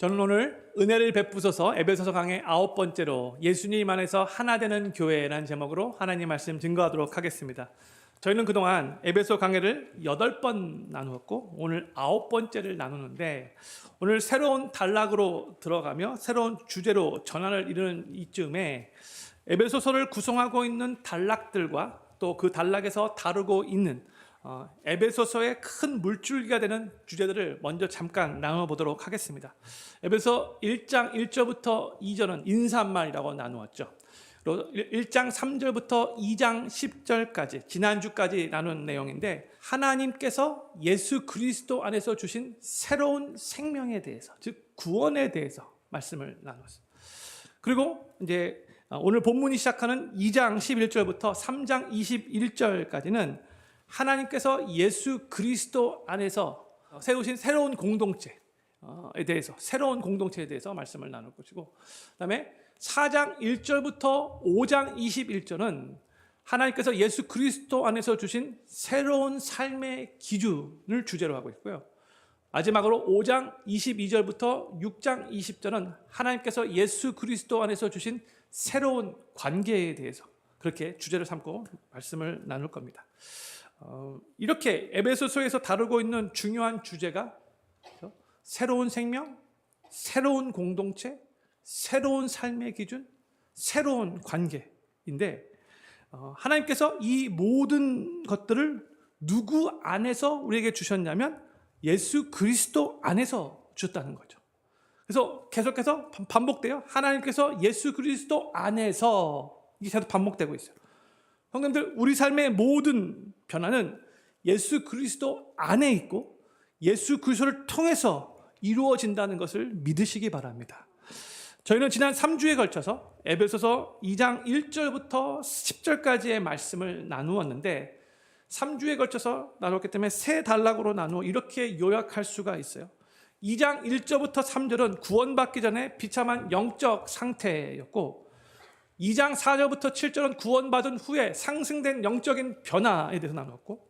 저는 오늘 은혜를 베푸소서 에베소서 강의 9번째로 예수님 안에서 하나 되는 교회라는 제목으로 하나님 말씀 증거하도록 하겠습니다. 저희는 그동안 에베소 강해를 8번 나누었고 오늘 9번째를 나누는데 오늘 새로운 단락으로 들어가며 새로운 주제로 전환을 이루는 이쯤에 에베소서를 구성하고 있는 단락들과 또 그 단락에서 다루고 있는 에베소서의 큰 물줄기가 되는 주제들을 먼저 잠깐 나눠보도록 하겠습니다. 에베소 1장 1절부터 2절은 인사말이라고 나누었죠. 그리고 1장 3절부터 2장 10절까지 지난주까지 나눈 내용인데 하나님께서 예수 그리스도 안에서 주신 새로운 생명에 대해서 즉 구원에 대해서 말씀을 나눴어요. 그리고 이제 오늘 본문이 시작하는 2장 11절부터 3장 21절까지는 하나님께서 예수 그리스도 안에서 세우신 새로운 공동체에 대해서 새로운 공동체에 대해서 말씀을 나눌 것이고 그다음에 4장 1절부터 5장 21절은 하나님께서 예수 그리스도 안에서 주신 새로운 삶의 기준을 주제로 하고 있고요. 마지막으로 5장 22절부터 6장 20절은 하나님께서 예수 그리스도 안에서 주신 새로운 관계에 대해서 그렇게 주제를 삼고 말씀을 나눌 겁니다. 이렇게 에베소서에서 다루고 있는 중요한 주제가 새로운 생명, 새로운 공동체, 새로운 삶의 기준, 새로운 관계인데 하나님께서 이 모든 것들을 누구 안에서 우리에게 주셨냐면 예수 그리스도 안에서 주셨다는 거죠. 그래서 계속해서 반복돼요. 하나님께서 예수 그리스도 안에서 이게 계속 반복되고 있어요. 형님들, 우리 삶의 모든 변화는 예수 그리스도 안에 있고 예수 그리스도를 통해서 이루어진다는 것을 믿으시기 바랍니다. 저희는 지난 3주에 걸쳐서 에베소서 2장 1절부터 10절까지의 말씀을 나누었는데 3주에 걸쳐서 나눴기 때문에 세 단락으로 나누어 이렇게 요약할 수가 있어요. 2장 1절부터 3절은 구원받기 전에 비참한 영적 상태였고 2장 4절부터 7절은 구원받은 후에 상승된 영적인 변화에 대해서 나눴고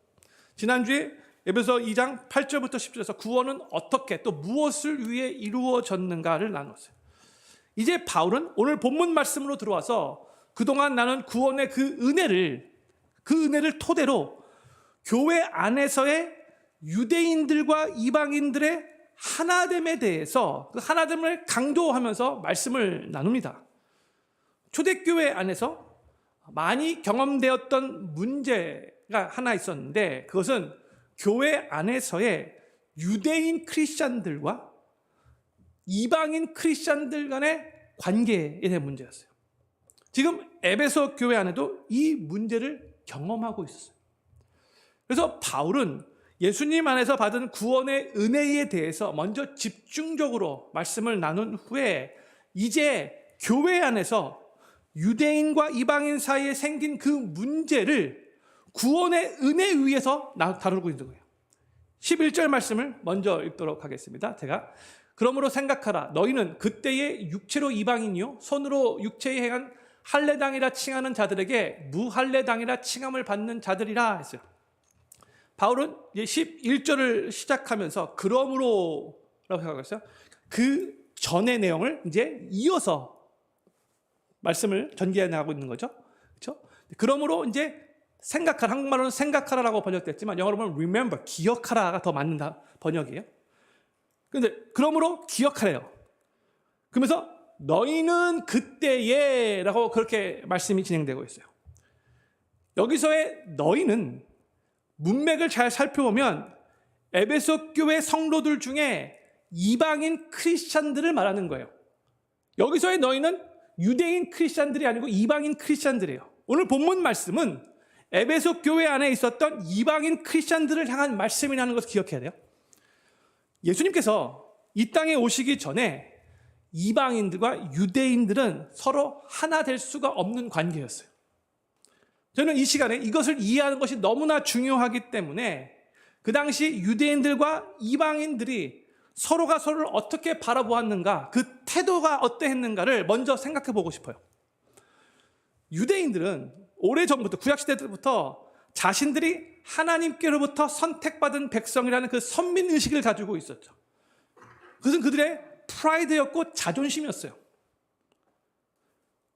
지난주에 에베소 2장 8절부터 10절에서 구원은 어떻게 또 무엇을 위해 이루어졌는가를 나눴어요. 이제 바울은 오늘 본문 말씀으로 들어와서 그동안 나눈 구원의 그 은혜를 토대로 교회 안에서의 유대인들과 이방인들의 하나됨에 대해서 그 하나됨을 강조하면서 말씀을 나눕니다. 초대교회 안에서 많이 경험되었던 문제가 하나 있었는데 그것은 교회 안에서의 유대인 크리스찬들과 이방인 크리스찬들 간의 관계에 대한 문제였어요. 지금 에베소 교회 안에도 이 문제를 경험하고 있었어요. 그래서 바울은 예수님 안에서 받은 구원의 은혜에 대해서 먼저 집중적으로 말씀을 나눈 후에 이제 교회 안에서 유대인과 이방인 사이에 생긴 그 문제를 구원의 은혜 위에서 다루고 있는 거예요. 11절 말씀을 먼저 읽도록 하겠습니다. 제가 그러므로 생각하라. 너희는 그때의 육체로 이방인이요 손으로 육체에 행한 할례당이라 칭하는 자들에게 무할례당이라 칭함을 받는 자들이라 했어요. 바울은 이제 11절을 시작하면서 그러므로라고 생각했어요. 그 전의 내용을 이제 이어서 말씀을 전개해 나가고 있는 거죠. 그렇죠? 그러므로 이제 생각하라, 한국말로는 생각하라라고 번역됐지만 영어로 보면 remember, 기억하라가 더 맞는 번역이에요. 그런데 그러므로 기억하래요. 그러면서 너희는 그때에라고 그렇게 말씀이 진행되고 있어요. 여기서의 너희는 문맥을 잘 살펴보면 에베소 교회 성도들 중에 이방인 크리스찬들을 말하는 거예요. 여기서의 너희는 유대인 크리스찬들이 아니고 이방인 크리스찬들이에요. 오늘 본문 말씀은 에베소 교회 안에 있었던 이방인 크리스찬들을 향한 말씀이라는 것을 기억해야 돼요. 예수님께서 이 땅에 오시기 전에 이방인들과 유대인들은 서로 하나 될 수가 없는 관계였어요. 저는 이 시간에 이것을 이해하는 것이 너무나 중요하기 때문에 그 당시 유대인들과 이방인들이 서로가 서로를 어떻게 바라보았는가, 그 태도가 어떠했는가를 먼저 생각해 보고 싶어요. 유대인들은 오래전부터 구약시대 때부터 자신들이 하나님께로부터 선택받은 백성이라는 그 선민의식을 가지고 있었죠. 그것은 그들의 프라이드였고 자존심이었어요.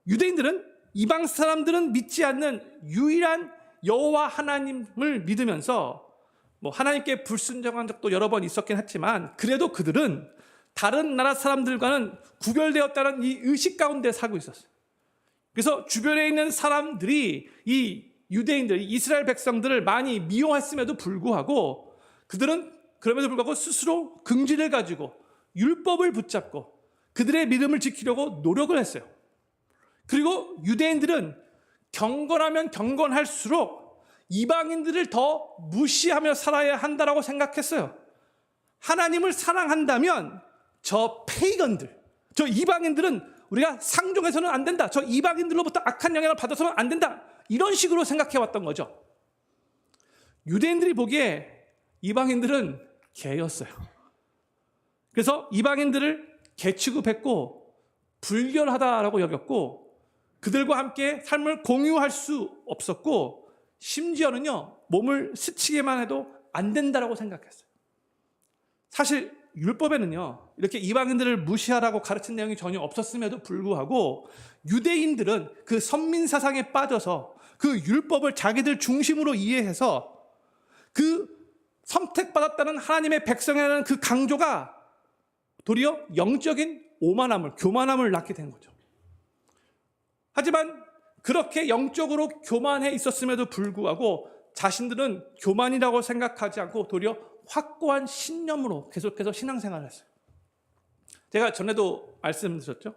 유대인들은 이방 사람들은 믿지 않는 유일한 여호와 하나님을 믿으면서 하나님께 불순종한 적도 여러 번 있었긴 했지만 그래도 그들은 다른 나라 사람들과는 구별되었다는 이 의식 가운데 살고 있었어요. 그래서 주변에 있는 사람들이 이 유대인들, 이스라엘 백성들을 많이 미워했음에도 불구하고 그들은 그럼에도 불구하고 스스로 긍지를 가지고 율법을 붙잡고 그들의 믿음을 지키려고 노력을 했어요. 그리고 유대인들은 경건하면 경건할수록 이방인들을 더 무시하며 살아야 한다라고 생각했어요. 하나님을 사랑한다면 저 페이건들, 저 이방인들은 우리가 상종해서는 안 된다. 저 이방인들로부터 악한 영향을 받아서는 안 된다. 이런 식으로 생각해왔던 거죠. 유대인들이 보기에 이방인들은 개였어요. 그래서 이방인들을 개 취급했고 불결하다라고 여겼고 그들과 함께 삶을 공유할 수 없었고 심지어는요 몸을 스치게만 해도 안 된다라고 생각했어요. 사실 율법에는요 이렇게 이방인들을 무시하라고 가르친 내용이 전혀 없었음에도 불구하고 유대인들은 그 선민 사상에 빠져서 그 율법을 자기들 중심으로 이해해서 그 선택받았다는 하나님의 백성이라는 그 강조가 도리어 영적인 오만함을, 교만함을 낳게 된 거죠. 하지만 그렇게 영적으로 교만해 있었음에도 불구하고 자신들은 교만이라고 생각하지 않고 도리어 확고한 신념으로 계속해서 신앙생활을 했어요. 제가 전에도 말씀드렸죠.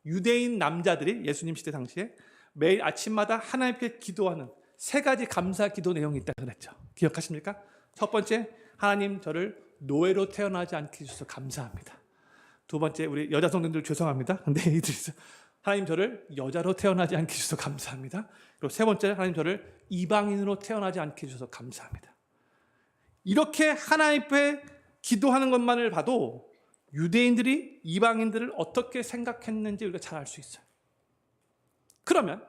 유대인 남자들이 예수님 시대 당시에 매일 아침마다 하나님께 기도하는 3가지 감사 기도 내용이 있다고 그랬죠. 기억하십니까? 첫 번째, 하나님 저를 노예로 태어나지 않게 해주셔서 감사합니다. 두 번째, 우리 여자 성도님들 죄송합니다. 근데 하나님 저를 여자로 태어나지 않게 해주셔서 감사합니다. 그리고 세 번째, 하나님 저를 이방인으로 태어나지 않게 해주셔서 감사합니다. 이렇게 하나님 앞에 기도하는 것만을 봐도 유대인들이 이방인들을 어떻게 생각했는지 우리가 잘 알 수 있어요. 그러면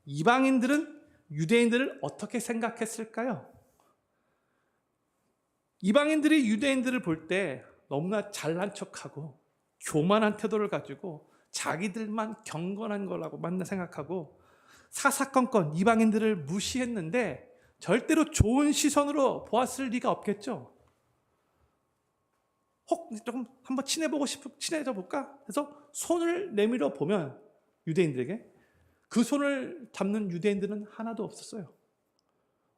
이방인들은 유대인들을 어떻게 생각했을까요? 이방인들이 유대인들을 볼 때 너무나 잘난 척하고 교만한 태도를 가지고 자기들만 경건한 거라고만 생각하고 사사건건 이방인들을 무시했는데 절대로 좋은 시선으로 보았을 리가 없겠죠. 혹 조금 한번 친해져 볼까? 해서 손을 내밀어 보면 유대인들에게 그 손을 잡는 유대인들은 하나도 없었어요.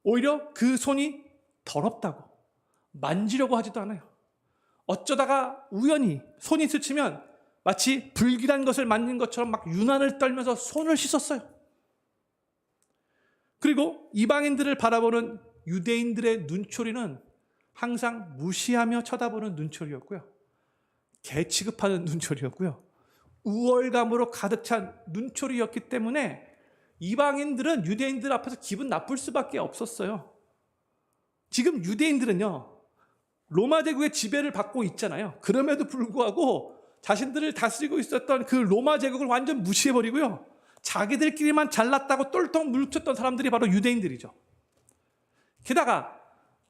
오히려 그 손이 더럽다고 만지려고 하지도 않아요. 어쩌다가 우연히 손이 스치면 마치 불길한 것을 만진 것처럼 막 유난을 떨면서 손을 씻었어요. 그리고 이방인들을 바라보는 유대인들의 눈초리는 항상 무시하며 쳐다보는 눈초리였고요. 개 취급하는 눈초리였고요. 우월감으로 가득 찬 눈초리였기 때문에 이방인들은 유대인들 앞에서 기분 나쁠 수밖에 없었어요. 지금 유대인들은요, 로마 제국의 지배를 받고 있잖아요. 그럼에도 불구하고 자신들을 다스리고 있었던 그 로마 제국을 완전 무시해버리고요. 자기들끼리만 잘났다고 똘똘 뭉쳤던 사람들이 바로 유대인들이죠. 게다가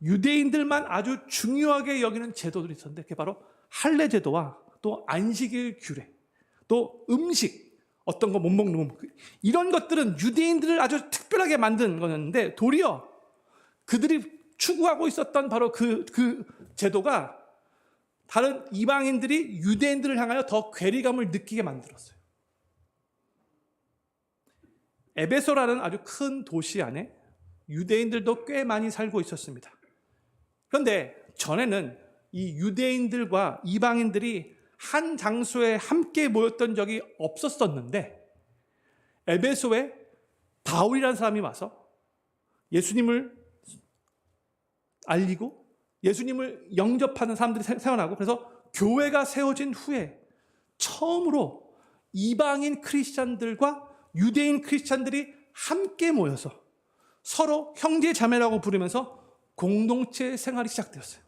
유대인들만 아주 중요하게 여기는 제도들이 있었는데 그게 바로 할례 제도와 또 안식일 규례, 또 음식, 어떤 거 못 먹는 이런 것들은 유대인들을 아주 특별하게 만든 거였는데 도리어 그들이 추구하고 있었던 바로 그 제도가 다른 이방인들이 유대인들을 향하여 더 괴리감을 느끼게 만들었어요. 에베소라는 아주 큰 도시 안에 유대인들도 꽤 많이 살고 있었습니다. 그런데 전에는 이 유대인들과 이방인들이 한 장소에 함께 모였던 적이 없었었는데 에베소에 바울이라는 사람이 와서 예수님을 알리고 예수님을 영접하는 사람들이 세워나고 그래서 교회가 세워진 후에 처음으로 이방인 크리스찬들과 유대인 크리스찬들이 함께 모여서 서로 형제 자매라고 부르면서 공동체 생활이 시작되었어요.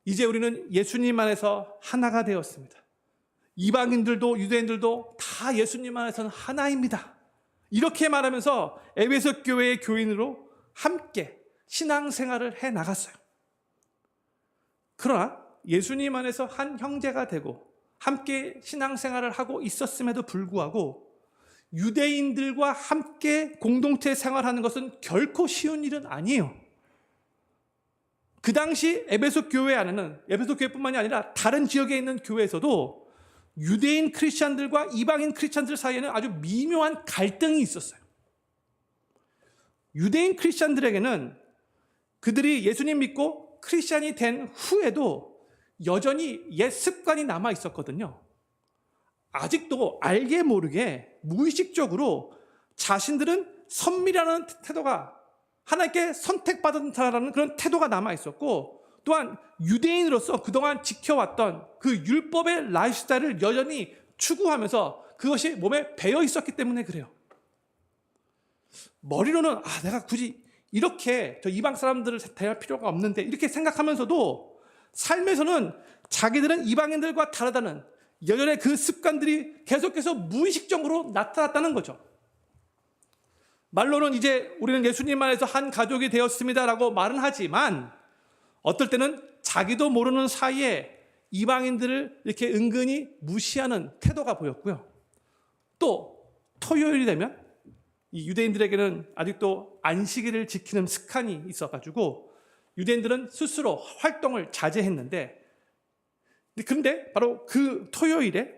이제 우리는 예수님 안에서 하나가 되었습니다. 이방인들도 유대인들도 다 예수님 안에서는 하나입니다. 이렇게 말하면서 에베소 교회의 교인으로 함께 신앙생활을 해 나갔어요. 그러나 예수님 안에서 한 형제가 되고 함께 신앙생활을 하고 있었음에도 불구하고 유대인들과 함께 공동체 생활하는 것은 결코 쉬운 일은 아니에요. 그 당시 에베소 교회 안에는, 에베소 교회뿐만이 아니라 다른 지역에 있는 교회에서도 유대인 크리스찬들과 이방인 크리스찬들 사이에는 아주 미묘한 갈등이 있었어요. 유대인 크리스찬들에게는 그들이 예수님 믿고 크리스찬이 된 후에도 여전히 옛 습관이 남아 있었거든요. 아직도 알게 모르게 무의식적으로 자신들은 선미라는 태도가, 하나님께 선택받은 자라는 그런 태도가 남아 있었고, 또한 유대인으로서 그동안 지켜왔던 그 율법의 라이프스타일을 여전히 추구하면서 그것이 몸에 배어 있었기 때문에 그래요. 머리로는 내가 굳이 이렇게 저 이방 사람들을 대할 필요가 없는데 이렇게 생각하면서도 삶에서는 자기들은 이방인들과 다르다는 여전히 그 습관들이 계속해서 무의식적으로 나타났다는 거죠. 말로는 이제 우리는 예수님 안에서 한 가족이 되었습니다라고 말은 하지만 어떨 때는 자기도 모르는 사이에 이방인들을 이렇게 은근히 무시하는 태도가 보였고요. 또 토요일이 되면 이 유대인들에게는 아직도 안식일을 지키는 습관이 있어가지고 유대인들은 스스로 활동을 자제했는데, 그런데 바로 그 토요일에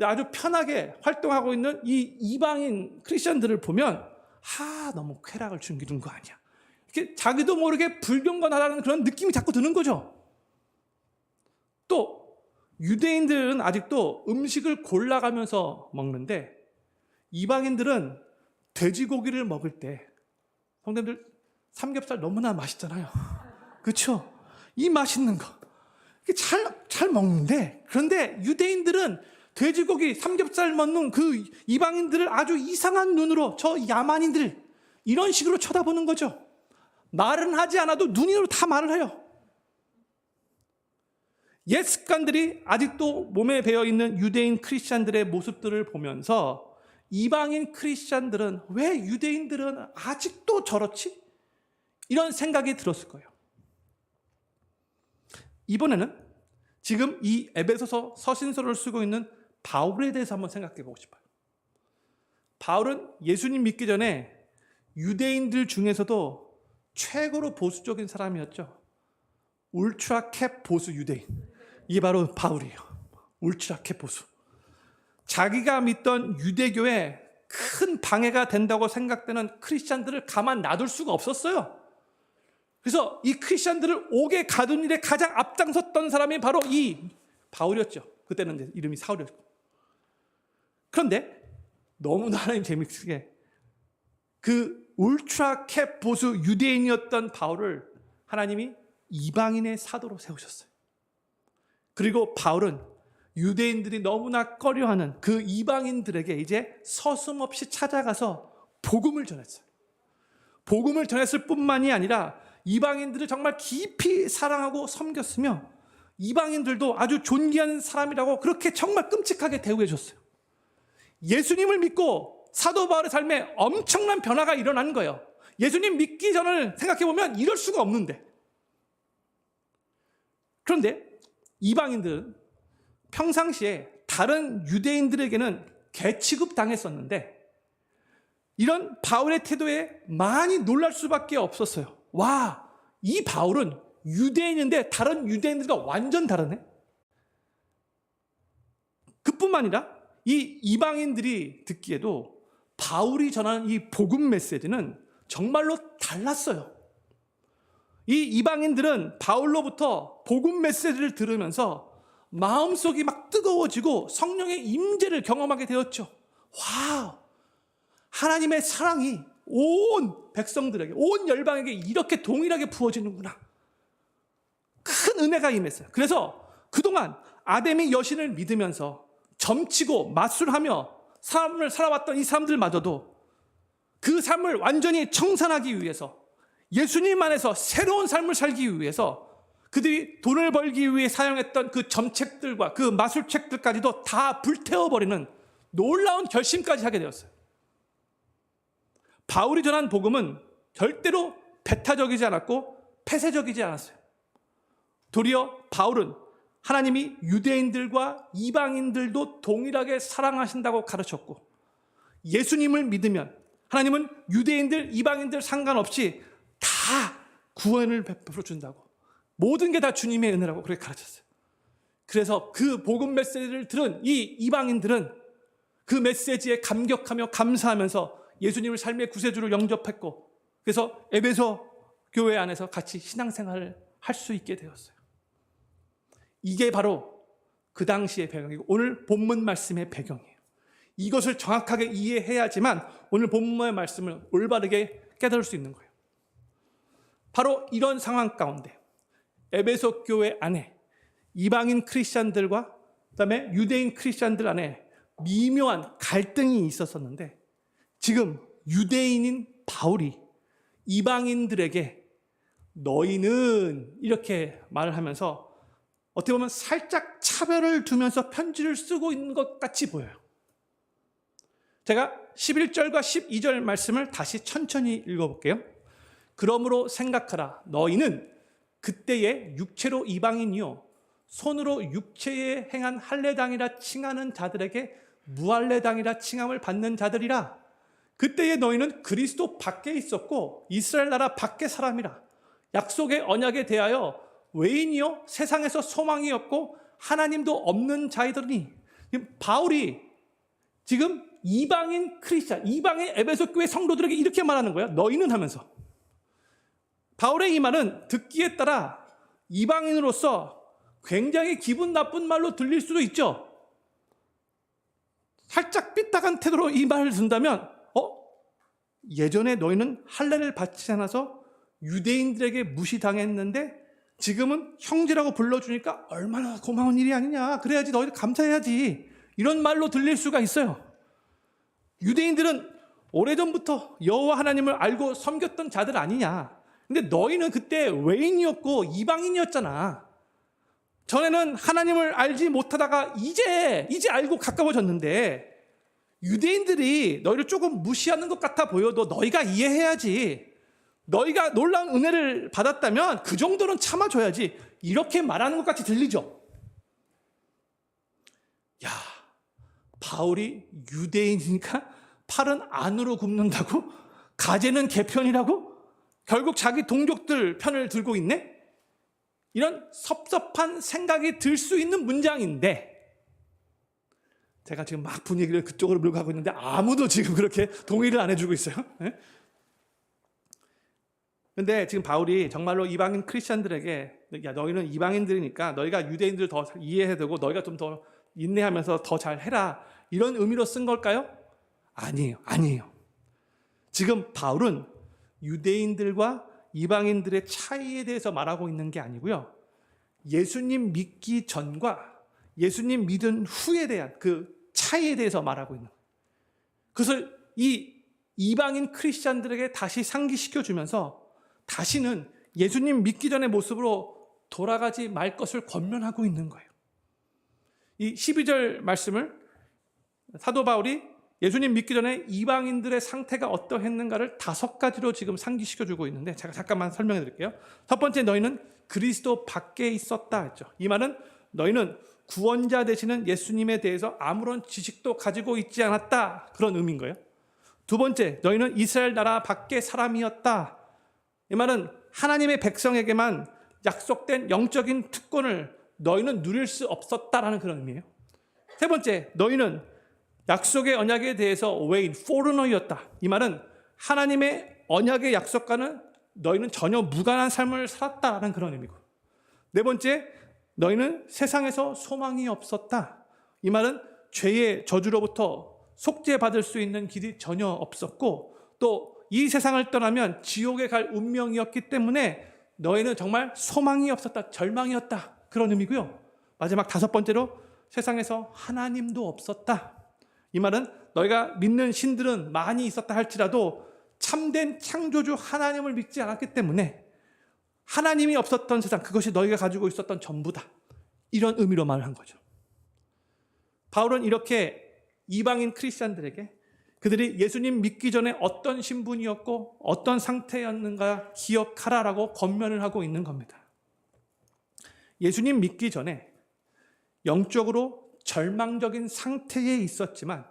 아주 편하게 활동하고 있는 이 이방인 크리스천들을 보면 너무 쾌락을 즐기는 거 아니야, 이렇게 자기도 모르게 불경건하다는 그런 느낌이 자꾸 드는 거죠. 또 유대인들은 아직도 음식을 골라가면서 먹는데 이방인들은 돼지고기를 먹을 때, 성도님들 삼겹살 너무나 맛있잖아요. 그렇죠? 이 맛있는 거 잘 먹는데, 그런데 유대인들은 돼지고기, 삼겹살 먹는 그 이방인들을 아주 이상한 눈으로, 저 야만인들 이런 식으로 쳐다보는 거죠. 말은 하지 않아도 눈으로 다 말을 해요. 옛 습관들이 아직도 몸에 배어있는 유대인 크리스찬들의 모습들을 보면서 이방인 크리스찬들은 왜 유대인들은 아직도 저렇지? 이런 생각이 들었을 거예요. 이번에는 지금 이 에베소서 서신서를 쓰고 있는 바울에 대해서 한번 생각해 보고 싶어요. 바울은 예수님 믿기 전에 유대인들 중에서도 최고로 보수적인 사람이었죠. 울트라 캡 보수 유대인. 이게 바로 바울이에요. 울트라 캡 보수. 자기가 믿던 유대교에 큰 방해가 된다고 생각되는 크리스찬들을 가만 놔둘 수가 없었어요. 그래서 이 크리스찬들을 옥에 가둔 일에 가장 앞장섰던 사람이 바로 이 바울이었죠. 그때는 이제 이름이 사울이었고. 그런데 너무나 하나님 재밌게 그 울트라 캡 보수 유대인이었던 바울을 하나님이 이방인의 사도로 세우셨어요. 그리고 바울은 유대인들이 너무나 꺼려하는 그 이방인들에게 이제 서슴없이 찾아가서 복음을 전했어요. 복음을 전했을 뿐만이 아니라 이방인들을 정말 깊이 사랑하고 섬겼으며 이방인들도 아주 존귀한 사람이라고 그렇게 정말 끔찍하게 대우해 줬어요. 예수님을 믿고 사도 바울의 삶에 엄청난 변화가 일어난 거예요. 예수님 믿기 전을 생각해보면 이럴 수가 없는데. 그런데 이방인들은 평상시에 다른 유대인들에게는 개취급 당했었는데 이런 바울의 태도에 많이 놀랄 수밖에 없었어요. 와, 이 바울은 유대인인데 다른 유대인들과 완전 다르네. 그뿐만 아니라 이 이방인들이 듣기에도 바울이 전하는 이 복음 메시지는 정말로 달랐어요. 이 이방인들은 바울로부터 복음 메시지를 들으면서 마음속이 막 뜨거워지고 성령의 임재를 경험하게 되었죠. 와우, 하나님의 사랑이 온 백성들에게, 온 열방에게 이렇게 동일하게 부어지는구나. 큰 은혜가 임했어요. 그래서 그동안 아담이 여신을 믿으면서 점치고 마술하며 삶을 살아왔던 이 사람들마저도 그 삶을 완전히 청산하기 위해서, 예수님 안에서 새로운 삶을 살기 위해서 그들이 돈을 벌기 위해 사용했던 그 점책들과 그 마술책들까지도 다 불태워버리는 놀라운 결심까지 하게 되었어요. 바울이 전한 복음은 절대로 배타적이지 않았고 폐쇄적이지 않았어요. 도리어 바울은 하나님이 유대인들과 이방인들도 동일하게 사랑하신다고 가르쳤고, 예수님을 믿으면 하나님은 유대인들, 이방인들 상관없이 다 구원을 베풀어 준다고, 모든 게 다 주님의 은혜라고 그렇게 가르쳤어요. 그래서 그 복음 메시지를 들은 이 이방인들은 그 메시지에 감격하며 감사하면서 예수님을 삶의 구세주로 영접했고, 그래서 에베소 교회 안에서 같이 신앙생활을 할 수 있게 되었어요. 이게 바로 그 당시의 배경이고 오늘 본문 말씀의 배경이에요. 이것을 정확하게 이해해야지만 오늘 본문의 말씀을 올바르게 깨달을 수 있는 거예요. 바로 이런 상황 가운데 에베소 교회 안에 이방인 크리스찬들과 그다음에 유대인 크리스찬들 안에 미묘한 갈등이 있었었는데, 지금 유대인인 바울이 이방인들에게 너희는 이렇게 말을 하면서 어떻게 보면 살짝 차별을 두면서 편지를 쓰고 있는 것 같이 보여요. 제가 11절과 12절 말씀을 다시 천천히 읽어볼게요. 그러므로 생각하라. 너희는 그때의 육체로 이방인이요 손으로 육체에 행한 할례당이라 칭하는 자들에게 무할례당이라 칭함을 받는 자들이라. 그때의 너희는 그리스도 밖에 있었고 이스라엘 나라 밖의 사람이라. 약속의 언약에 대하여 외인이요 세상에서 소망이 없고 하나님도 없는 자이더니. 바울이 지금 이방인 크리스찬, 이방인 에베소 교회 성도들에게 이렇게 말하는 거야. 너희는 하면서. 바울의 이 말은 듣기에 따라 이방인으로서 굉장히 기분 나쁜 말로 들릴 수도 있죠. 살짝 삐딱한 태도로 이 말을 듣는다면 예전에 너희는 할례를 받지 않아서 유대인들에게 무시당했는데 지금은 형제라고 불러주니까 얼마나 고마운 일이 아니냐, 그래야지 너희들 감사해야지, 이런 말로 들릴 수가 있어요. 유대인들은 오래전부터 여호와 하나님을 알고 섬겼던 자들 아니냐. 근데 너희는 그때 외인이었고 이방인이었잖아. 전에는 하나님을 알지 못하다가 이제 알고 가까워졌는데 유대인들이 너희를 조금 무시하는 것 같아 보여도 너희가 이해해야지. 너희가 놀라운 은혜를 받았다면 그 정도는 참아줘야지. 이렇게 말하는 것 같이 들리죠. 야, 바울이 유대인이니까 팔은 안으로 굽는다고? 가재는 개편이라고? 결국 자기 동족들 편을 들고 있네? 이런 섭섭한 생각이 들 수 있는 문장인데, 제가 지금 막 분위기를 그쪽으로 몰고 가고 있는데 아무도 지금 그렇게 동의를 안 해주고 있어요. 근데 지금 바울이 정말로 이방인 크리스찬들에게 야, 너희는 이방인들이니까 너희가 유대인들을 더 이해해야 되고 너희가 좀 더 인내하면서 더 잘해라, 이런 의미로 쓴 걸까요? 아니에요. 지금 바울은 유대인들과 이방인들의 차이에 대해서 말하고 있는 게 아니고요, 예수님 믿기 전과 예수님 믿은 후에 대한 그 차이에 대해서 말하고 있는 거예요. 그것을 이 이방인 크리스찬들에게 다시 상기시켜 주면서 다시는 예수님 믿기 전의 모습으로 돌아가지 말 것을 권면하고 있는 거예요. 이 12절 말씀을 사도 바울이 예수님 믿기 전에 이방인들의 상태가 어떠했는가를 5가지로 지금 상기시켜주고 있는데, 제가 잠깐만 설명해 드릴게요. 첫 번째, 너희는 그리스도 밖에 있었다 했죠. 이 말은 너희는 구원자 되시는 예수님에 대해서 아무런 지식도 가지고 있지 않았다, 그런 의미인 거예요. 두 번째, 너희는 이스라엘 나라 밖의 사람이었다. 이 말은 하나님의 백성에게만 약속된 영적인 특권을 너희는 누릴 수 없었다라는 그런 의미예요. 세 번째, 너희는 약속의 언약에 대해서 외인, 포르너였다. 이 말은 하나님의 언약의 약속과는 너희는 전혀 무관한 삶을 살았다라는 그런 의미고. 네 번째, 너희는 세상에서 소망이 없었다. 이 말은 죄의 저주로부터 속죄받을 수 있는 길이 전혀 없었고, 또 이 세상을 떠나면 지옥에 갈 운명이었기 때문에 너희는 정말 소망이 없었다, 절망이었다, 그런 의미고요. 마지막 5번째로, 세상에서 하나님도 없었다. 이 말은 너희가 믿는 신들은 많이 있었다 할지라도 참된 창조주 하나님을 믿지 않았기 때문에 하나님이 없었던 세상, 그것이 너희가 가지고 있었던 전부다, 이런 의미로 말을 한 거죠. 바울은 이렇게 이방인 크리스찬들에게 그들이 예수님 믿기 전에 어떤 신분이었고 어떤 상태였는가 기억하라라고 권면을 하고 있는 겁니다. 예수님 믿기 전에 영적으로 절망적인 상태에 있었지만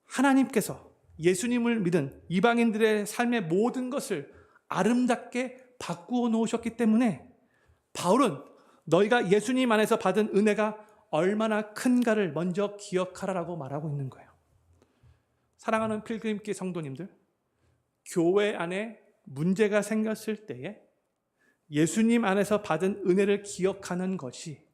하나님께서 예수님을 믿은 이방인들의 삶의 모든 것을 아름답게 바꾸어 놓으셨기 때문에 바울은 너희가 예수님 안에서 받은 은혜가 얼마나 큰가를 먼저 기억하라라고 말하고 있는 거예요. 사랑하는 필그림길 성도님들, 교회 안에 문제가 생겼을 때에 예수님 안에서 받은 은혜를 기억하는 것이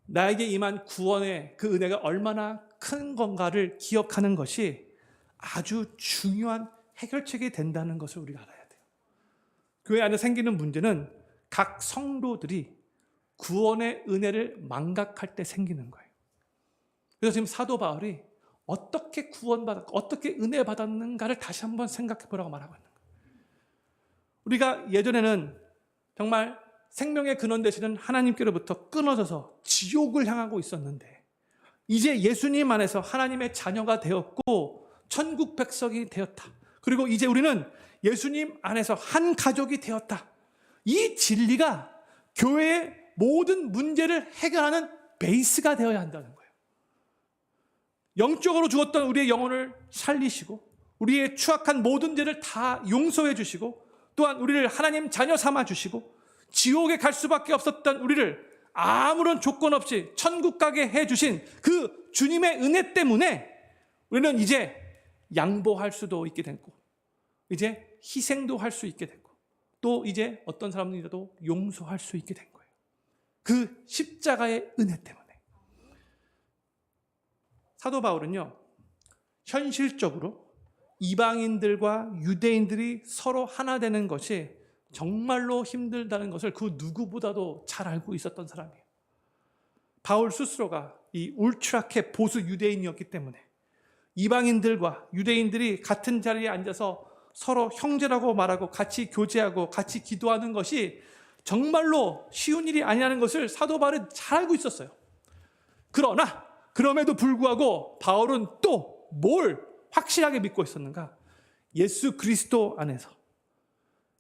나에게 임한 구원의 그 은혜가 얼마나 큰 건가를 기억하는 것이 아주 중요한 해결책이 된다는 것을 우리가 알아야 돼요. 교회 안에 생기는 문제는 각 성도들이 구원의 은혜를 망각할 때 생기는 거예요. 그래서 지금 사도 바울이 어떻게 구원받았고 어떻게 은혜 받았는가를 다시 한번 생각해 보라고 말하고 있는 거예요. 우리가 예전에는 정말 생명의 근원 되시는 하나님께로부터 끊어져서 지옥을 향하고 있었는데 이제 예수님 안에서 하나님의 자녀가 되었고 천국 백성이 되었다. 그리고 이제 우리는 예수님 안에서 한 가족이 되었다. 이 진리가 교회의 모든 문제를 해결하는 베이스가 되어야 한다는 거예요. 영적으로 죽었던 우리의 영혼을 살리시고 우리의 추악한 모든 죄를 다 용서해 주시고 또한 우리를 하나님 자녀 삼아 주시고 지옥에 갈 수밖에 없었던 우리를 아무런 조건 없이 천국 가게 해주신 그 주님의 은혜 때문에 우리는 이제 양보할 수도 있게 됐고 이제 희생도 할 수 있게 됐고 또 이제 어떤 사람들이라도 용서할 수 있게 된 거예요. 그 십자가의 은혜 때문에. 사도 바울은요, 현실적으로 이방인들과 유대인들이 서로 하나 되는 것이 정말로 힘들다는 것을 그 누구보다도 잘 알고 있었던 사람이에요. 바울 스스로가 이 울트라케 보수 유대인이었기 때문에 이방인들과 유대인들이 같은 자리에 앉아서 서로 형제라고 말하고 같이 교제하고 같이 기도하는 것이 정말로 쉬운 일이 아니라는 것을 사도 바울이 잘 알고 있었어요. 그러나 그럼에도 불구하고 바울은 또 뭘 확실하게 믿고 있었는가? 예수 그리스도 안에서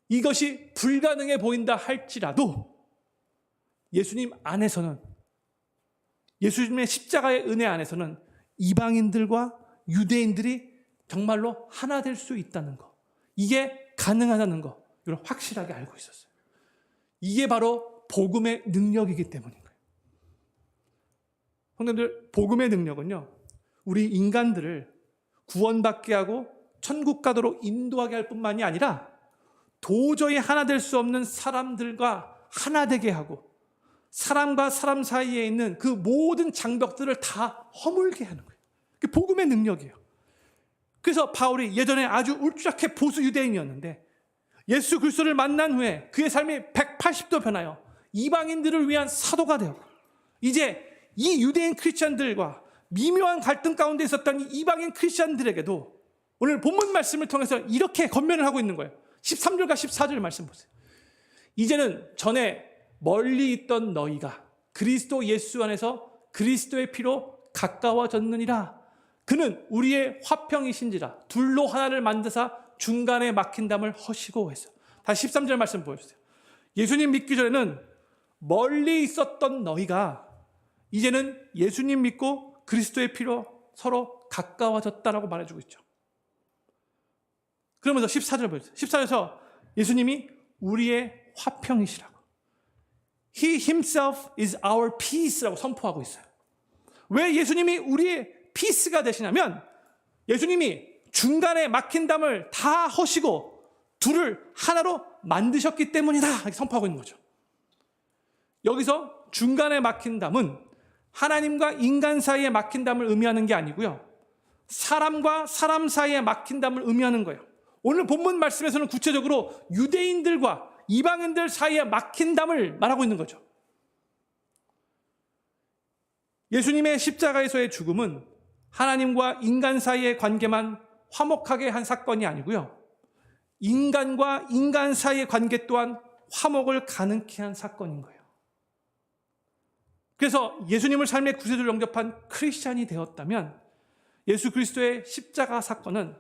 이것이 불가능해 보인다 할지라도 예수님 안에서는 예수님의 십자가의 은혜 안에서는 이방인들과 유대인들이 정말로 하나 될 수 있다는 것, 이게 가능하다는 것, 이걸 확실하게 알고 있었어요. 이게 바로 복음의 능력이기 때문인 거예요. 성도님들, 복음의 능력은요, 우리 인간들을 구원받게 하고 천국 가도록 인도하게 할 뿐만이 아니라 도저히 하나 될 수 없는 사람들과 하나 되게 하고 사람과 사람 사이에 있는 그 모든 장벽들을 다 허물게 하는 거예요. 그게 복음의 능력이에요. 그래서 바울이 예전에 아주 울트라케 보수 유대인이었는데 예수 그리스도를 만난 후에 그의 삶이 180도 변하여 이방인들을 위한 사도가 되었고 이제 이 유대인 크리스찬들과 미묘한 갈등 가운데 있었던 이 이방인 크리스찬들에게도 오늘 본문 말씀을 통해서 이렇게 권면을 하고 있는 거예요. 13절과 14절 말씀 보세요. 이제는 전에 멀리 있던 너희가 그리스도 예수 안에서 그리스도의 피로 가까워졌느니라. 그는 우리의 화평이신지라 둘로 하나를 만드사 중간에 막힌 담을 허시고 했어요. 다시 13절 말씀 보여주세요. 예수님 믿기 전에는 멀리 있었던 너희가 이제는 예수님 믿고 그리스도의 피로 서로 가까워졌다라고 말해주고 있죠. 그러면서 14절 보여주세요. 14절에서 예수님이 우리의 화평이시라고, He himself is our peace라고 선포하고 있어요. 왜 예수님이 우리의 피스가 되시냐면 예수님이 중간에 막힌 담을 다 허시고 둘을 하나로 만드셨기 때문이다 이렇게 선포하고 있는 거죠. 여기서 중간에 막힌 담은 하나님과 인간 사이에 막힌 담을 의미하는 게 아니고요, 사람과 사람 사이에 막힌 담을 의미하는 거예요. 오늘 본문 말씀에서는 구체적으로 유대인들과 이방인들 사이에 막힌 담을 말하고 있는 거죠. 예수님의 십자가에서의 죽음은 하나님과 인간 사이의 관계만 화목하게 한 사건이 아니고요, 인간과 인간 사이의 관계 또한 화목을 가능케 한 사건인 거예요. 그래서 예수님을 삶의 구세주로 영접한 크리스찬이 되었다면 예수 그리스도의 십자가 사건은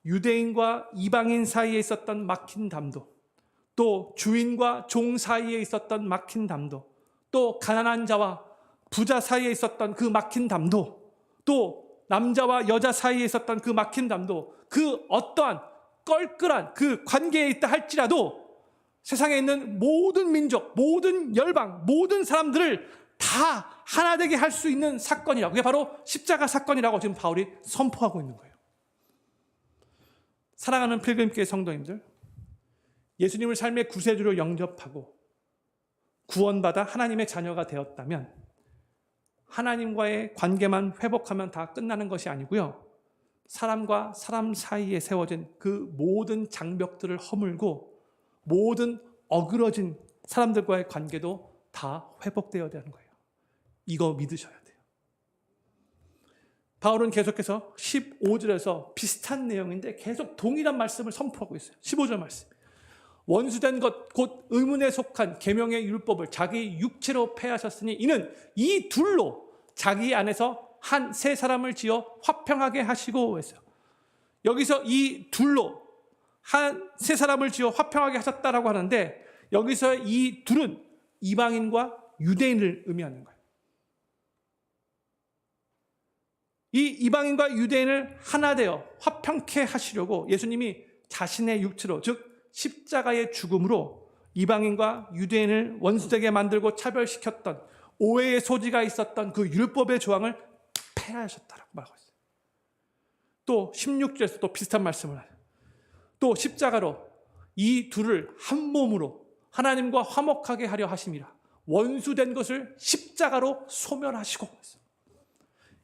유대인과 이방인 사이에 있었던 막힌 담도, 또 주인과 종 사이에 있었던 막힌 담도, 또 가난한 자와 부자 사이에 있었던 그 막힌 담도, 또 남자와 여자 사이에 있었던 그 막힌 담도, 그 어떠한 껄끄란 그 관계에 있다 할지라도 세상에 있는 모든 민족, 모든 열방, 모든 사람들을 다 하나 되게 할 수 있는 사건이라고, 그게 바로 십자가 사건이라고 지금 바울이 선포하고 있는 거예요. 사랑하는 필그림교회 성도님들, 예수님을 삶의 구세주로 영접하고 구원받아 하나님의 자녀가 되었다면 하나님과의 관계만 회복하면 다 끝나는 것이 아니고요, 사람과 사람 사이에 세워진 그 모든 장벽들을 허물고 모든 어그러진 사람들과의 관계도 다 회복되어야 되는 거예요. 이거 믿으셔야 돼요. 바울은 계속해서 15절에서 비슷한 내용인데 계속 동일한 말씀을 선포하고 있어요. 15절 말씀. 원수된 것 곧 의문에 속한 계명의 율법을 자기 육체로 폐하셨으니 이는 이 둘로 자기 안에서 한 세 사람을 지어 화평하게 하시고 했어요. 여기서 이 둘로 한 세 사람을 지어 화평하게 하셨다라고 하는데 여기서 이 둘은 이방인과 유대인을 의미하는 거예요. 이 이방인과 유대인을 하나 되어 화평케 하시려고 예수님이 자신의 육체로, 즉 십자가의 죽음으로 이방인과 유대인을 원수되게 만들고 차별시켰던 오해의 소지가 있었던 그 율법의 조항을 폐하셨다라고 말하고 있어요. 또 16절에서 또 비슷한 말씀을 해요. 또 십자가로 이 둘을 한 몸으로 하나님과 화목하게 하려 하심이라. 원수된 것을 십자가로 소멸하시고 있어요.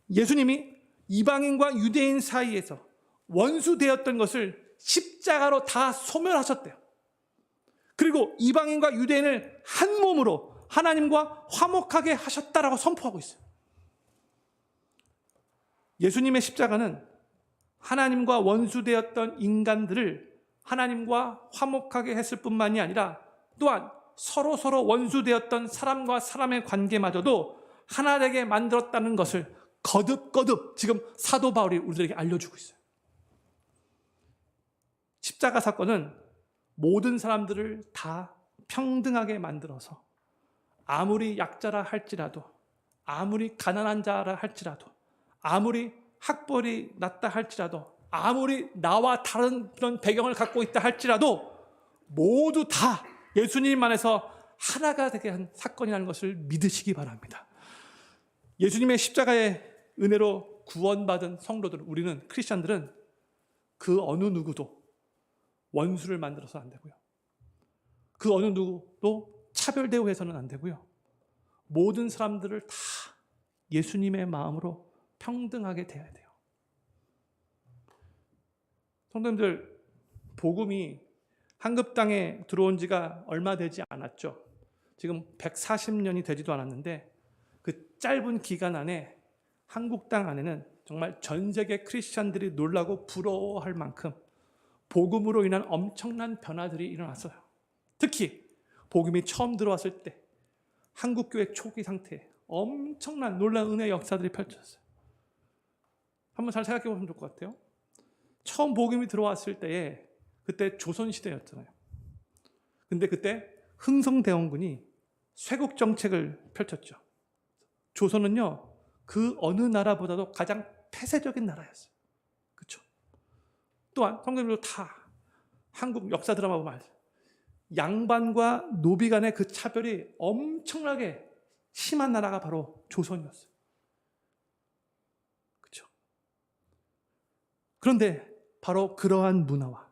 예수님이 이방인과 유대인 사이에서 원수되었던 것을 십자가로 다 소멸하셨대요. 그리고 이방인과 유대인을 한 몸으로 하나님과 화목하게 하셨다라고 선포하고 있어요. 예수님의 십자가는 하나님과 원수되었던 인간들을 하나님과 화목하게 했을 뿐만이 아니라 또한 서로 원수되었던 사람과 사람의 관계마저도 하나 되게 만들었다는 것을 거듭 지금 사도 바울이 우리들에게 알려주고 있어요. 십자가 사건은 모든 사람들을 다 평등하게 만들어서 아무리 약자라 할지라도, 아무리 가난한 자라 할지라도, 아무리 학벌이 낮다 할지라도, 아무리 나와 다른 그런 배경을 갖고 있다 할지라도 모두 다 예수님 안에서 하나가 되게 한 사건이라는 것을 믿으시기 바랍니다. 예수님의 십자가의 은혜로 구원받은 성도들, 우리는 크리스찬들은 그 어느 누구도 원수를 만들어서 안 되고요, 그 어느 누구도 차별 대우해서는 안 되고요, 모든 사람들을 다 예수님의 마음으로 평등하게 대해야 돼요. 성도님들, 복음이 한국 땅에 들어온 지가 얼마 되지 않았죠. 지금 140년이 되지도 않았는데 그 짧은 기간 안에 한국 땅 안에는 정말 전 세계 크리스찬들이 놀라고 부러워할 만큼 복음으로 인한 엄청난 변화들이 일어났어요. 특히 복음이 처음 들어왔을 때 한국교회 초기 상태에 엄청난 놀라운 은혜의 역사들이 펼쳐졌어요. 한번 잘 생각해 보시면 좋을 것 같아요. 처음 복음이 들어왔을 때에 그때 조선시대였잖아요. 근데 그때 흥성대원군이 쇄국 정책을 펼쳤죠. 조선은요, 그 어느 나라보다도 가장 폐쇄적인 나라였어요. 그렇죠? 또한 성경으로 다 한국 역사 드라마 보면 양반과 노비 간의 그 차별이 엄청나게 심한 나라가 바로 조선이었어요. 그렇죠? 그런데 바로 그러한 문화와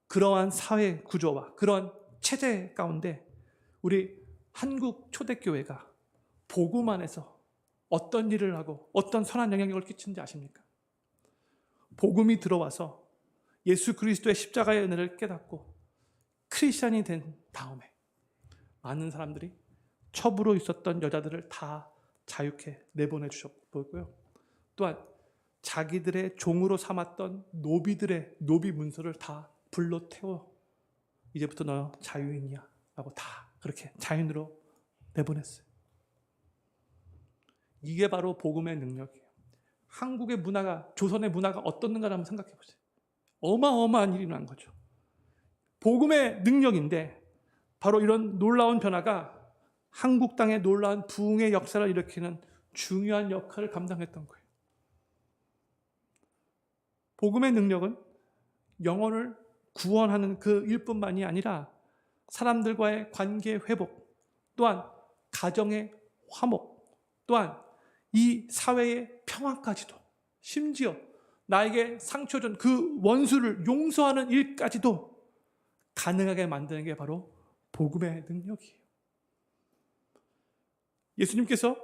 그러한 사회 구조와 그러한 체제 가운데 우리 한국 초대교회가 복음 안에서 어떤 일을 하고 어떤 선한 영향력을 끼치는지 아십니까? 복음이 들어와서 예수 그리스도의 십자가의 은혜를 깨닫고 크리스찬이 된 다음에 많은 사람들이 첩으로 있었던 여자들을 다 자유케 내보내 주셨고요. 또한 자기들의 종으로 삼았던 노비들의 노비 문서를 다 불러 태워 이제부터 너 자유인이야 라고 다 그렇게 자유인으로 내보냈어요. 이게 바로 복음의 능력이에요. 한국의 문화가, 조선의 문화가 어떻는가 한번 생각해 보세요. 어마어마한 일이 일어난 거죠. 복음의 능력인데 바로 이런 놀라운 변화가 한국 땅에 놀라운 부흥의 역사를 일으키는 중요한 역할을 감당했던 거예요. 복음의 능력은 영혼을 구원하는 그 일뿐만이 아니라 사람들과의 관계 회복, 또한 가정의 화목, 또한 이 사회의 평화까지도, 심지어 나에게 상처 준 그 원수를 용서하는 일까지도 가능하게 만드는 게 바로 복음의 능력이에요. 예수님께서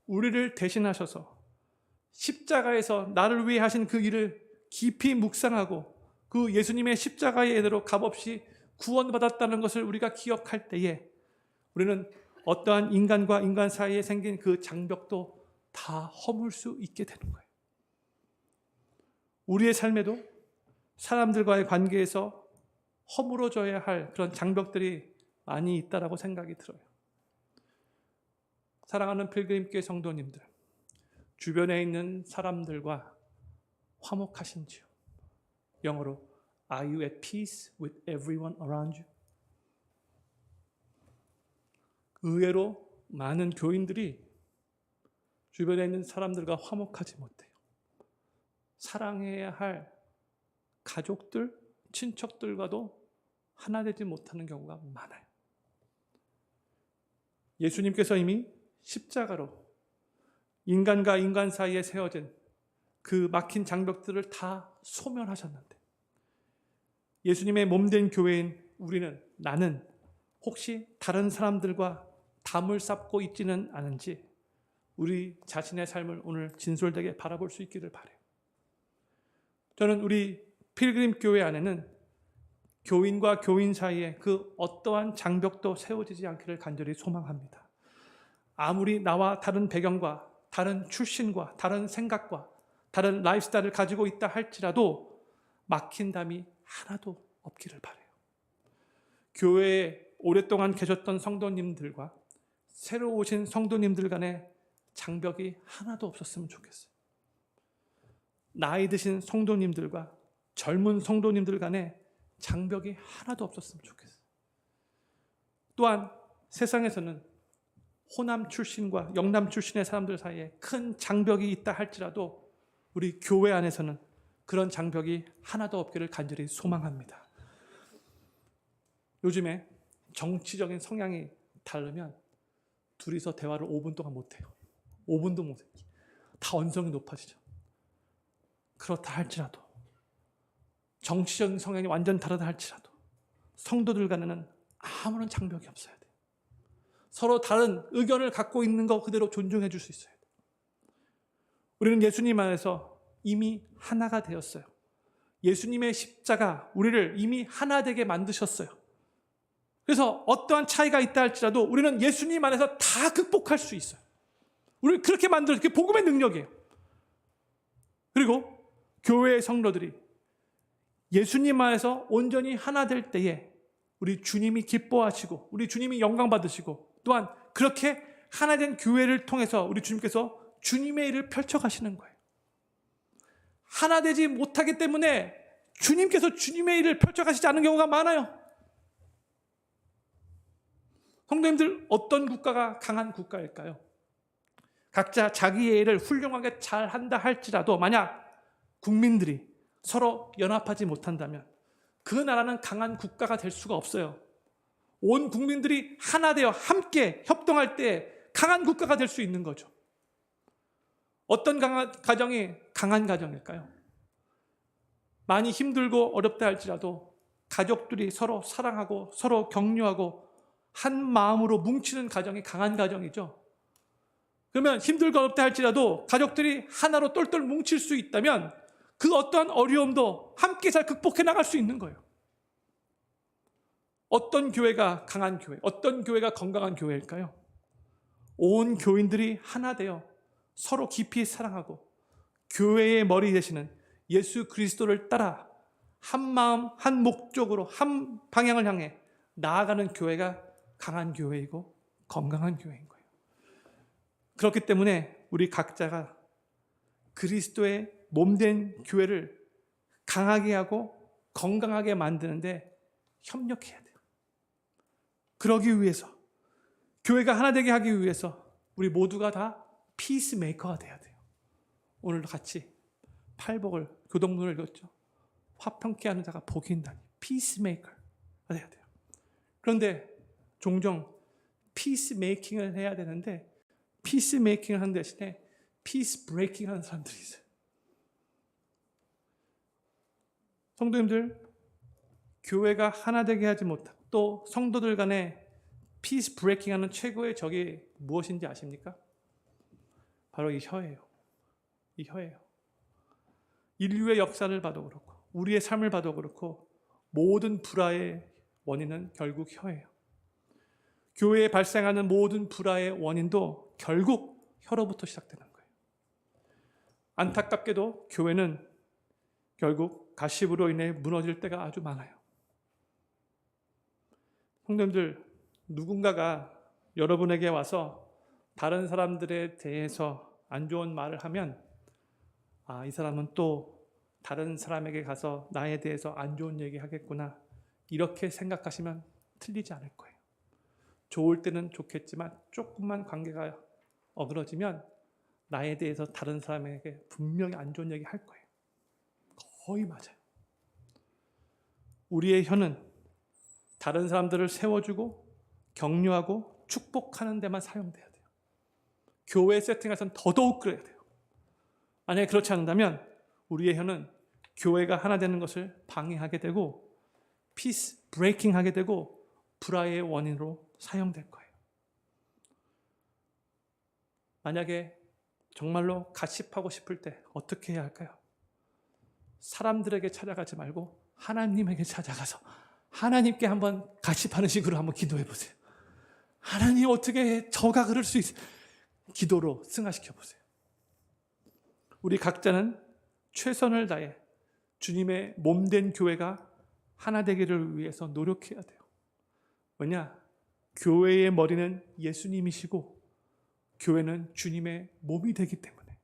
우리를 대신하셔서 십자가에서 나를 위해 하신 그 일을 깊이 묵상하고 그 예수님의 십자가의 은혜로 값없이 구원받았다는 것을 우리가 기억할 때에 우리는 어떠한 인간과 인간 사이에 생긴 그 장벽도 다 허물 수 있게 되는 거예요. 우리의 삶에도 사람들과의 관계에서 허물어져야 할 그런 장벽들이 많이 있다라고 생각이 들어요. 사랑하는 필그림교회 성도님들, 주변에 있는 사람들과 화목하신지요? 영어로 Are you at peace with everyone around you? 의외로 많은 교인들이 주변에 있는 사람들과 화목하지 못해요. 사랑해야 할 가족들, 친척들과도 하나 되지 못하는 경우가 많아요. 예수님께서 이미 십자가로 인간과 인간 사이에 세워진 그 막힌 장벽들을 다 소멸하셨는데 예수님의 몸된 교회인 우리는, 나는 혹시 다른 사람들과 담을 쌓고 있지는 않은지 우리 자신의 삶을 오늘 진솔되게 바라볼 수 있기를 바라요. 저는 우리 필그림 교회 안에는 교인과 교인 사이에 그 어떠한 장벽도 세워지지 않기를 간절히 소망합니다. 아무리 나와 다른 배경과 다른 출신과 다른 생각과 다른 라이프스타일을 가지고 있다 할지라도 막힌 담이 하나도 없기를 바라요. 교회에 오랫동안 계셨던 성도님들과 새로 오신 성도님들 간에 장벽이 하나도 없었으면 좋겠어요. 나이 드신 성도님들과 젊은 성도님들 간에 장벽이 하나도 없었으면 좋겠어요. 또한 세상에서는 호남 출신과 영남 출신의 사람들 사이에 큰 장벽이 있다 할지라도 우리 교회 안에서는 그런 장벽이 하나도 없기를 간절히 소망합니다. 요즘에 정치적인 성향이 다르면 둘이서 대화를 5분 동안 못해요. 5분도 못해요. 다 언성이 높아지죠. 그렇다 할지라도, 정치적인 성향이 완전 다르다 할지라도 성도들 간에는 아무런 장벽이 없어야 돼요. 서로 다른 의견을 갖고 있는 거 그대로 존중해 줄 수 있어야 돼요. 우리는 예수님 안에서 이미 하나가 되었어요. 예수님의 십자가 우리를 이미 하나 되게 만드셨어요. 그래서 어떠한 차이가 있다 할지라도 우리는 예수님 안에서 다 극복할 수 있어요. 우리를 그렇게 만들어, 그게 복음의 능력이에요. 그리고 교회의 성도들이 예수님 안에서 온전히 하나 될 때에 우리 주님이 기뻐하시고 우리 주님이 영광 받으시고 또한 그렇게 하나 된 교회를 통해서 우리 주님께서 주님의 일을 펼쳐가시는 거예요. 하나 되지 못하기 때문에 주님께서 주님의 일을 펼쳐가시지 않은 경우가 많아요. 성도님들, 어떤 국가가 강한 국가일까요? 각자 자기의 일을 훌륭하게 잘한다 할지라도 만약 국민들이 서로 연합하지 못한다면 그 나라는 강한 국가가 될 수가 없어요. 온 국민들이 하나 되어 함께 협동할 때 강한 국가가 될 수 있는 거죠. 어떤 가정이 강한 가정일까요? 많이 힘들고 어렵다 할지라도 가족들이 서로 사랑하고 서로 격려하고 한 마음으로 뭉치는 가정이 강한 가정이죠. 그러면 힘들고 어렵다 할지라도 가족들이 하나로 똘똘 뭉칠 수 있다면 그 어떠한 어려움도 함께 잘 극복해 나갈 수 있는 거예요. 어떤 교회가 강한 교회, 어떤 교회가 건강한 교회일까요? 온 교인들이 하나 되어 서로 깊이 사랑하고 교회의 머리 되시는 예수 그리스도를 따라 한 마음, 한 목적으로, 한 방향을 향해 나아가는 교회가 강한 교회이고 건강한 교회인 거예요. 그렇기 때문에 우리 각자가 그리스도의 몸된 교회를 강하게 하고 건강하게 만드는데 협력해야 돼요. 그러기 위해서 교회가 하나 되게 하기 위해서 우리 모두가 다 피스메이커가 돼야 돼요. 오늘도 같이 팔복을 교동문을 읽었죠. 화평케 하는 자가 복이 있다니. 피스메이커가 돼야 돼요. 그런데 종종 피스메이킹을 해야 되는데 피스메이킹을 하는 대신에 피스 브레이킹 하는 사람들이 있어요. 성도님들, 교회가 하나 되게 하지 못하고 또 성도들 간에 피스 브레이킹 하는 최고의 적이 무엇인지 아십니까? 바로 이 혀예요. 이 혀예요. 인류의 역사를 봐도 그렇고 우리의 삶을 봐도 그렇고 모든 불화의 원인은 결국 혀예요. 교회에 발생하는 모든 불화의 원인도 결국 혀로부터 시작되는 거예요. 안타깝게도 교회는 결국 가십으로 인해 무너질 때가 아주 많아요. 성도님들, 누군가가 여러분에게 와서 다른 사람들에 대해서 안 좋은 말을 하면 이 사람은 또 다른 사람에게 가서 나에 대해서 안 좋은 얘기 하겠구나, 이렇게 생각하시면 틀리지 않을 거예요. 좋을 때는 좋겠지만 조금만 관계가 어그러지면 나에 대해서 다른 사람에게 분명히 안 좋은 얘기 할 거예요. 거의 맞아요. 우리의 혀는 다른 사람들을 세워주고 격려하고 축복하는 데만 사용돼야 돼요. 교회 세팅에서는 더더욱 그래야 돼요. 만약에 그렇지 않는다면 우리의 혀는 교회가 하나 되는 것을 방해하게 되고 피스 브레이킹 하게 되고 불화의 원인으로 사용될 거예요. 만약에 정말로 가십하고 싶을 때 어떻게 해야 할까요? 사람들에게 찾아가지 말고 하나님에게 찾아가서 하나님께 한번 가십하는 식으로 한번 기도해 보세요. 하나님, 어떻게 저가 그럴 수 있어요? 기도로 승화시켜 보세요. 우리 각자는 최선을 다해 주님의 몸된 교회가 하나 되기를 위해서 노력해야 돼요. 왜냐? 교회의 머리는 예수님이시고 교회는 주님의 몸이 되기 때문에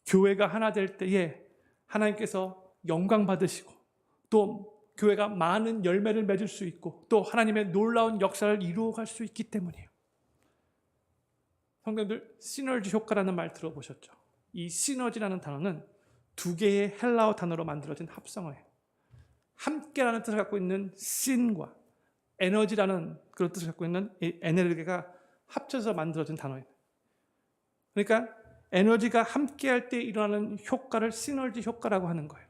교회가 하나 될 때에 하나님께서 영광 받으시고 또 교회가 많은 열매를 맺을 수 있고 또 하나님의 놀라운 역사를 이루어갈 수 있기 때문이에요. 성도님들, 시너지 효과라는 말 들어보셨죠? 이 시너지라는 단어는 두 개의 헬라어 단어로 만들어진 합성어예요. 함께라는 뜻을 갖고 있는 신과 에너지라는 그런 뜻을 갖고 있는 이 에너지가 합쳐서 만들어진 단어예요. 그러니까 에너지가 함께할 때 일어나는 효과를 시너지 효과라고 하는 거예요.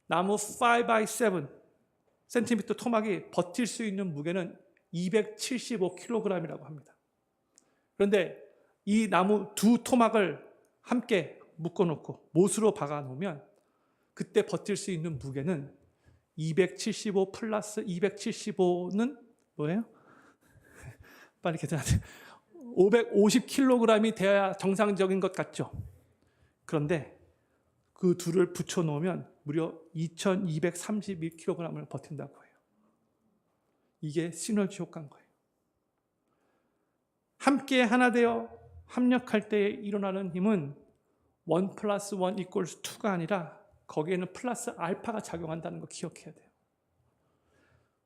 나무 5x7cm 토막이 버틸 수 있는 무게는 275kg이라고 합니다. 그런데 이 나무 두 토막을 함께 묶어놓고 못으로 박아놓으면 그때 버틸 수 있는 무게는 275 플러스 275는 뭐예요? 빨리 계산하세요. 550kg이 돼야 정상적인 것 같죠? 그런데 그 둘을 붙여놓으면 무려 2231kg을 버틴다고 해요. 이게 시너지 효과인 거예요. 함께 하나 되어 합력할 때 일어나는 힘은 1 플러스 1 equals 2가 아니라 거기에는 플러스 알파가 작용한다는 거 기억해야 돼요.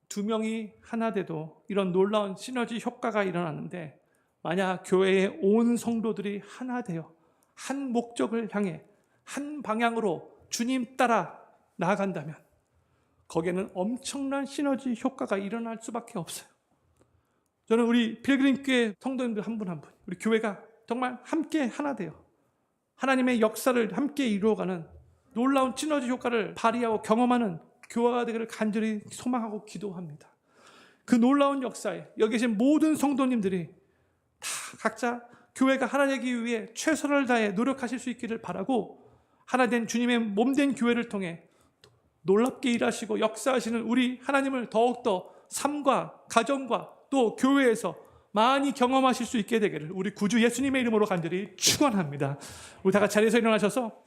두 명이 하나 돼도 이런 놀라운 시너지 효과가 일어나는데 만약 교회의 온 성도들이 하나 되어 한 목적을 향해 한 방향으로 주님 따라 나아간다면 거기에는 엄청난 시너지 효과가 일어날 수밖에 없어요. 저는 우리 필그림교회 성도님들 한 분 한 분, 우리 교회가 정말 함께 하나 되어 하나님의 역사를 함께 이루어가는 놀라운 시너지 효과를 발휘하고 경험하는 교회가 되기를 간절히 소망하고 기도합니다. 그 놀라운 역사에 여기 계신 모든 성도님들이 다 각자 교회가 하나 되기 위해 최선을 다해 노력하실 수 있기를 바라고 하나 된 주님의 몸된 교회를 통해 놀랍게 일하시고 역사하시는 우리 하나님을 더욱더 삶과 가정과 또 교회에서 많이 경험하실 수 있게 되기를 우리 구주 예수님의 이름으로 간절히 축원합니다. 우리 다 같이 자리에서 일어나셔서